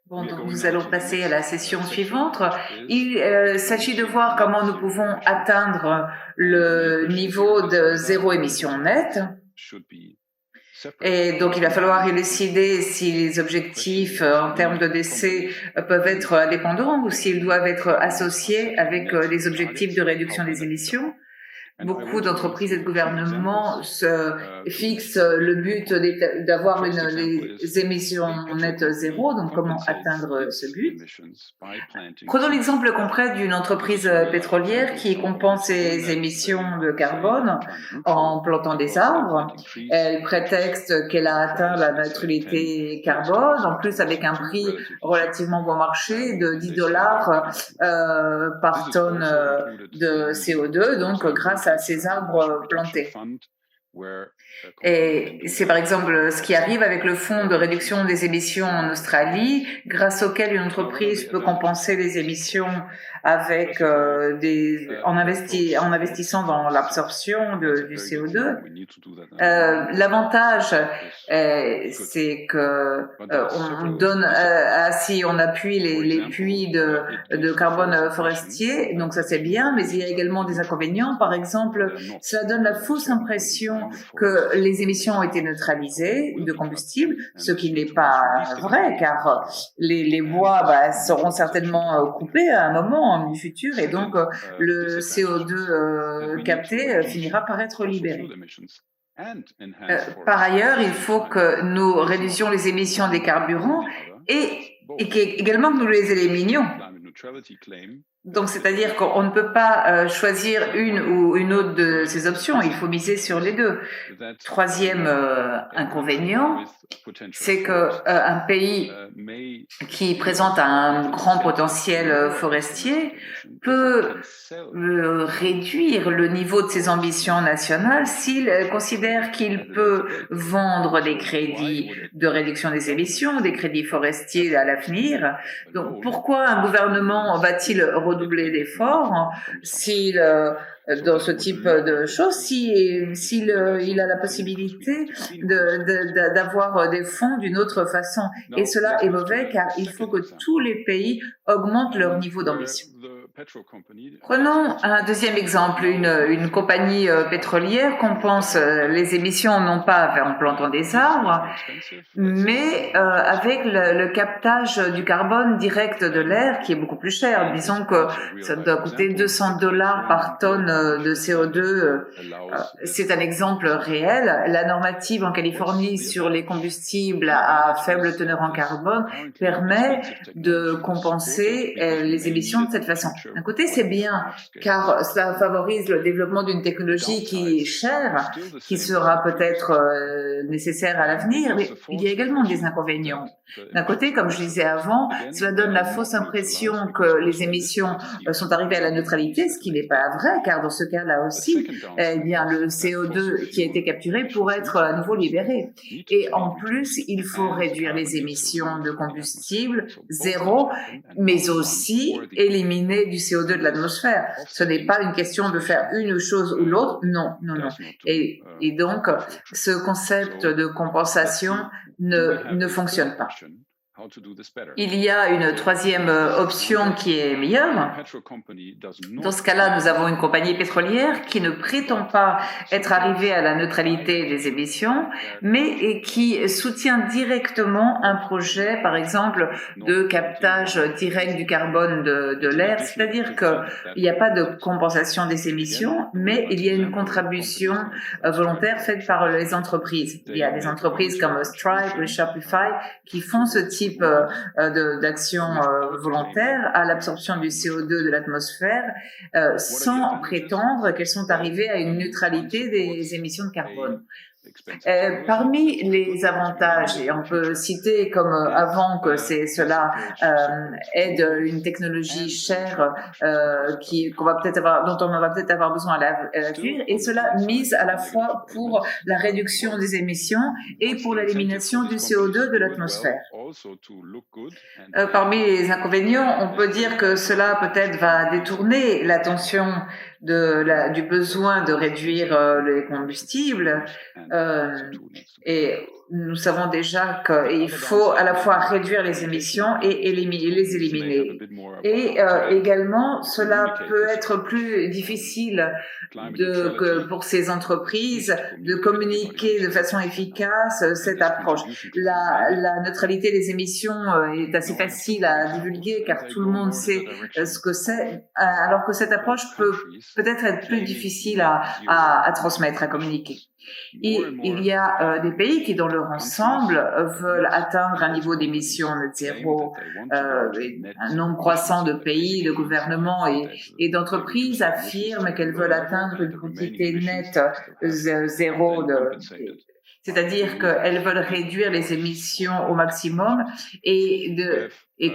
Bon, donc nous allons passer à la session suivante. Il s'agit de voir comment nous pouvons atteindre le niveau de zéro émission nette. Et donc, il va falloir élucider si les objectifs en termes de décès peuvent être indépendants ou s'ils doivent être associés avec les objectifs de réduction des émissions. Beaucoup d'entreprises et de gouvernements se fixent le but d'avoir les émissions nettes zéro, donc comment atteindre ce but. Prenons l'exemple concret d'une entreprise pétrolière qui compense ses émissions de carbone en plantant des arbres. Elle prétexte qu'elle a atteint la neutralité carbone, en plus avec un prix relativement bon marché de $10 par tonne de CO2, donc grâce à ces arbres plantés. Et c'est par exemple ce qui arrive avec le fonds de réduction des émissions en Australie, grâce auquel une entreprise peut compenser les émissions avec en investissant dans l'absorption du CO2. L'avantage, c'est que on donne si on appuie les puits de carbone forestier, donc ça c'est bien, mais il y a également des inconvénients. Par exemple, cela donne la fausse impression que les émissions ont été neutralisées de combustible, ce qui n'est pas vrai, car les bois seront certainement coupés à un moment du futur, et donc le CO2 capté finira par être libéré. Par ailleurs, il faut que nous réduisions les émissions des carburants et également que nous les éliminions. Donc, c'est-à-dire qu'on ne peut pas choisir une ou une autre de ces options, il faut miser sur les deux. Troisième inconvénient, c'est qu'un pays qui présente un grand potentiel forestier peut réduire le niveau de ses ambitions nationales s'il considère qu'il peut vendre des crédits de réduction des émissions, des crédits forestiers à l'avenir. Donc, pourquoi un gouvernement va-t-il redoubler d'efforts dans ce type de choses s'il a la possibilité d'avoir des fonds d'une autre façon? Et cela est mauvais car il faut que tous les pays augmentent leur niveau d'ambition. Prenons un deuxième exemple, une compagnie pétrolière compense les émissions non pas en plantant des arbres, mais avec le captage du carbone direct de l'air qui est beaucoup plus cher. Disons que ça doit coûter $200 par tonne de CO2. C'est un exemple réel. La normative en Californie sur les combustibles à faible teneur en carbone permet de compenser les émissions de cette façon. D'un côté, c'est bien, car cela favorise le développement d'une technologie qui est chère, qui sera peut-être nécessaire à l'avenir, mais il y a également des inconvénients. D'un côté, comme je disais avant, cela donne la fausse impression que les émissions sont arrivées à la neutralité, ce qui n'est pas vrai, car dans ce cas-là aussi, eh bien, le CO2 qui a été capturé pourrait être à nouveau libéré. Et en plus, il faut réduire les émissions de combustible zéro, mais aussi éliminer du CO2 de l'atmosphère. Ce n'est pas une question de faire une chose ou l'autre, non. Et donc, ce concept de compensation ne fonctionne pas. Il y a une troisième option qui est meilleure. Dans ce cas-là, nous avons une compagnie pétrolière qui ne prétend pas être arrivée à la neutralité des émissions, mais qui soutient directement un projet, par exemple, de captage direct du carbone de l'air, c'est-à-dire qu'il n'y a pas de compensation des émissions, mais il y a une contribution volontaire faite par les entreprises. Il y a des entreprises comme Stripe ou Shopify qui font ce type d'action volontaire à l'absorption du CO2 de l'atmosphère sans prétendre qu'elles sont arrivées à une neutralité des émissions de carbone. Parmi les avantages, et on peut citer comme avant que cela aide une technologie chère dont on va peut-être avoir besoin à l'avenir, et cela mise à la fois pour la réduction des émissions et pour l'élimination du CO2 de l'atmosphère. Parmi les inconvénients, on peut dire que cela peut-être va détourner l'attention du besoin de réduire les combustibles Et nous savons déjà qu'il faut à la fois réduire les émissions et les éliminer. Et également, cela peut être plus difficile pour ces entreprises de communiquer de façon efficace cette approche. La neutralité des émissions est assez facile à divulguer car tout le monde sait ce que c'est, alors que cette approche peut peut-être être plus difficile à transmettre, à communiquer. Il y a des pays qui, dans leur ensemble, veulent atteindre un niveau d'émissions net zéro. Un nombre croissant de pays, de gouvernements et d'entreprises affirment qu'elles veulent atteindre une quantité nette zéro c'est-à-dire qu'elles veulent réduire les émissions au maximum et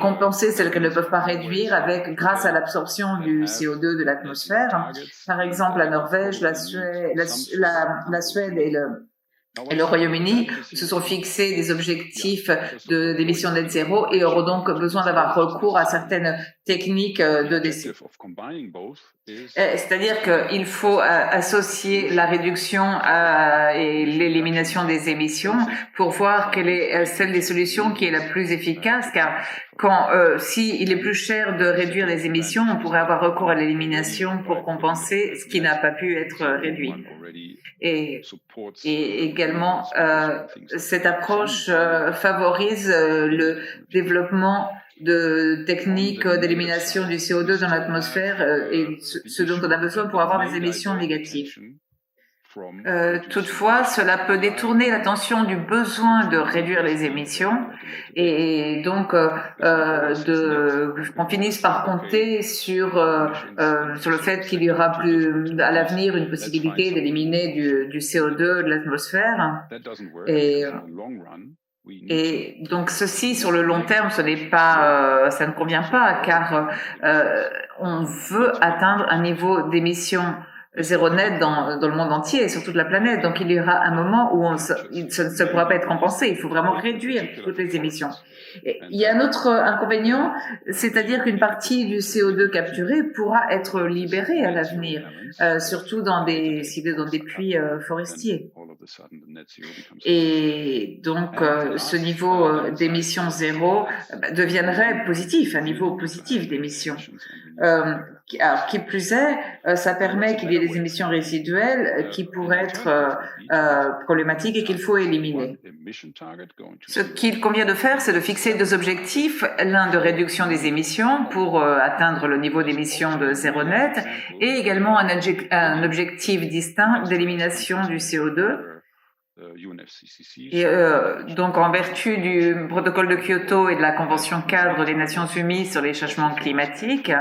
compenser celles qu'elles ne peuvent pas réduire grâce à l'absorption du CO2 de l'atmosphère. Par exemple, la Norvège, la Suède et le Royaume-Uni se sont fixés des objectifs d'émissions net zéro et auront donc besoin d'avoir recours à certaines techniques de décès. C'est-à-dire qu'il faut associer la réduction et l'élimination des émissions pour voir quelle est celle des solutions qui est la plus efficace, car s'il est plus cher de réduire les émissions, on pourrait avoir recours à l'élimination pour compenser ce qui n'a pas pu être réduit. Et également, cette approche favorise le développement de techniques d'élimination du CO2 dans l'atmosphère et ce dont on a besoin pour avoir des émissions négatives. Toutefois, cela peut détourner l'attention du besoin de réduire les émissions et donc qu'on finisse par compter sur le fait qu'il y aura plus à l'avenir une possibilité d'éliminer du CO2 de l'atmosphère. Et donc ceci, sur le long terme, ça ne convient pas, car on veut atteindre un niveau d'émissions zéro net dans le monde entier et sur toute la planète. Donc il y aura un moment où ça ne pourra pas être compensé. Il faut vraiment réduire toutes les émissions. Et il y a un autre inconvénient, c'est-à-dire qu'une partie du CO2 capturé pourra être libérée à l'avenir, surtout dans des puits forestiers. Et donc ce niveau d'émissions zéro deviendrait positif, un niveau positif d'émissions. Alors, qui plus est, ça permet qu'il y ait des émissions résiduelles qui pourraient être problématiques et qu'il faut éliminer. Ce qu'il convient de faire, c'est de fixer deux objectifs, l'un de réduction des émissions pour atteindre le niveau d'émissions de zéro net et également un objectif distinct d'élimination du CO2. Et donc, en vertu du protocole de Kyoto et de la Convention cadre des Nations Unies sur les changements climatiques,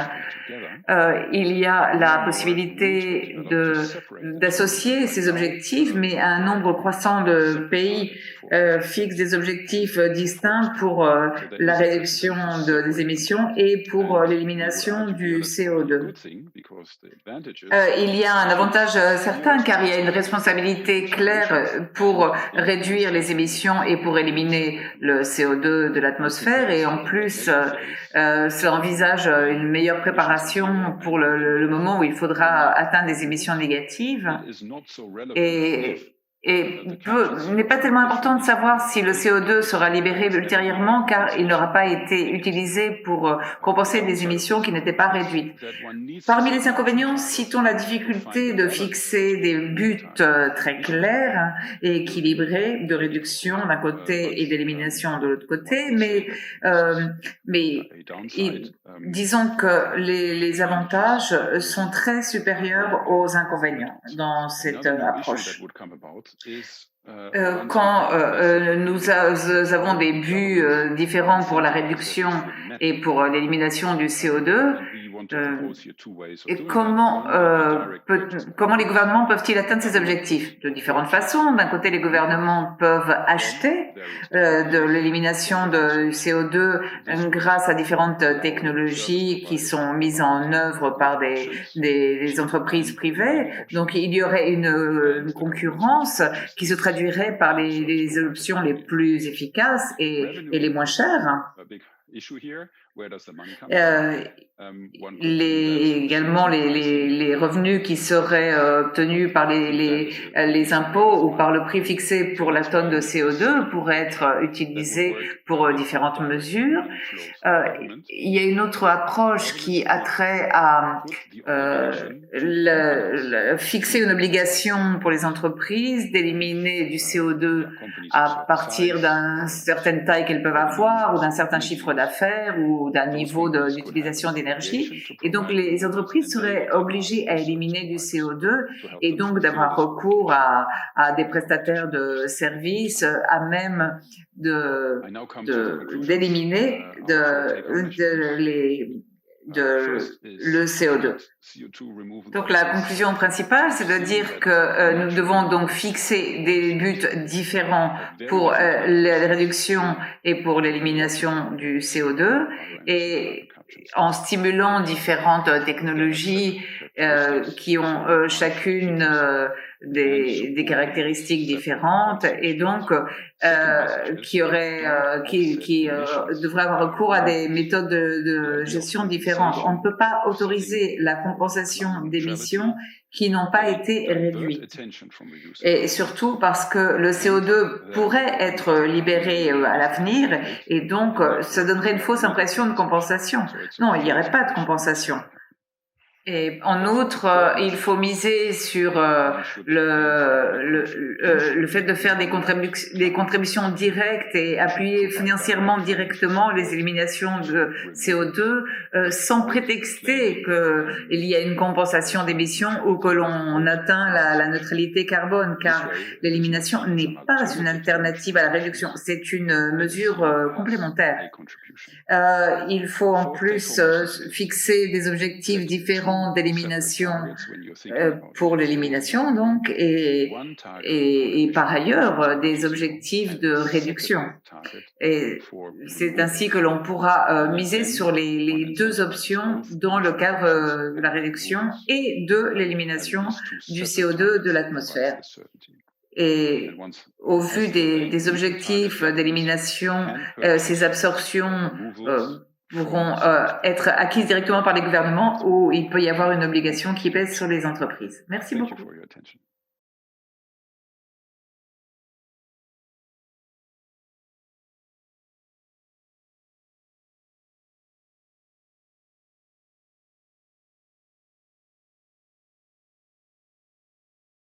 il y a la possibilité d'associer ces objectifs, mais un nombre croissant de pays fixe des objectifs distincts pour la réduction des émissions et pour l'élimination du CO2. Il y a un avantage certain car il y a une responsabilité claire pour réduire les émissions et pour éliminer le CO2 de l'atmosphère et en plus cela envisage une meilleure préparation pour le moment où il faudra atteindre des émissions négatives et n'est pas tellement important de savoir si le CO2 sera libéré ultérieurement car il n'aura pas été utilisé pour compenser des émissions qui n'étaient pas réduites. Parmi les inconvénients, citons la difficulté de fixer des buts très clairs et équilibrés de réduction d'un côté et d'élimination de l'autre côté, mais disons que les avantages sont très supérieurs aux inconvénients dans cette approche. Quand nous avons des buts différents pour la réduction et pour l'élimination du CO2, et comment les gouvernements peuvent-ils atteindre ces objectifs? De différentes façons. D'un côté, les gouvernements peuvent acheter de l'élimination de CO2 grâce à différentes technologies qui sont mises en œuvre par des entreprises privées. Donc, il y aurait une concurrence qui se traduirait par les options les plus efficaces et les moins chères. Également les revenus qui seraient obtenus par les impôts ou par le prix fixé pour la tonne de CO2 pourraient être utilisés pour différentes mesures. Il y a une autre approche qui a trait à fixer une obligation pour les entreprises d'éliminer du CO2 à partir d'une certaine taille qu'elles peuvent avoir ou d'un certain chiffre d'affaires ou d'un niveau d'utilisation d'énergie. Et donc, les entreprises seraient obligées à éliminer du CO2 et donc d'avoir recours à des prestataires de services à même d'éliminer le CO2. Donc la conclusion principale, c'est de dire que nous devons donc fixer des buts différents pour la réduction et pour l'élimination du CO2 et en stimulant différentes technologies qui ont chacune des caractéristiques différentes et donc qui devraient avoir recours à des méthodes de gestion différentes. On ne peut pas autoriser la compensation d'émissions qui n'ont pas été réduites. Et surtout parce que le CO2 pourrait être libéré à l'avenir et donc ça donnerait une fausse impression de compensation. Non, il n'y aurait pas de compensation. Et en outre, il faut miser sur le fait de faire des contributions directes et appuyer financièrement directement les éliminations de CO2 sans prétexter qu'il y a une compensation d'émissions ou que l'on atteint la neutralité carbone, car l'élimination n'est pas une alternative à la réduction, c'est une mesure complémentaire. Il faut en plus fixer des objectifs différents d'élimination pour l'élimination donc et par ailleurs des objectifs de réduction et c'est ainsi que l'on pourra miser sur les deux options dans le cadre de la réduction et de l'élimination du CO2 de l'atmosphère. Et au vu des objectifs d'élimination, ces absorptions pourront être acquises directement par les gouvernements ou il peut y avoir une obligation qui pèse sur les entreprises. Merci beaucoup.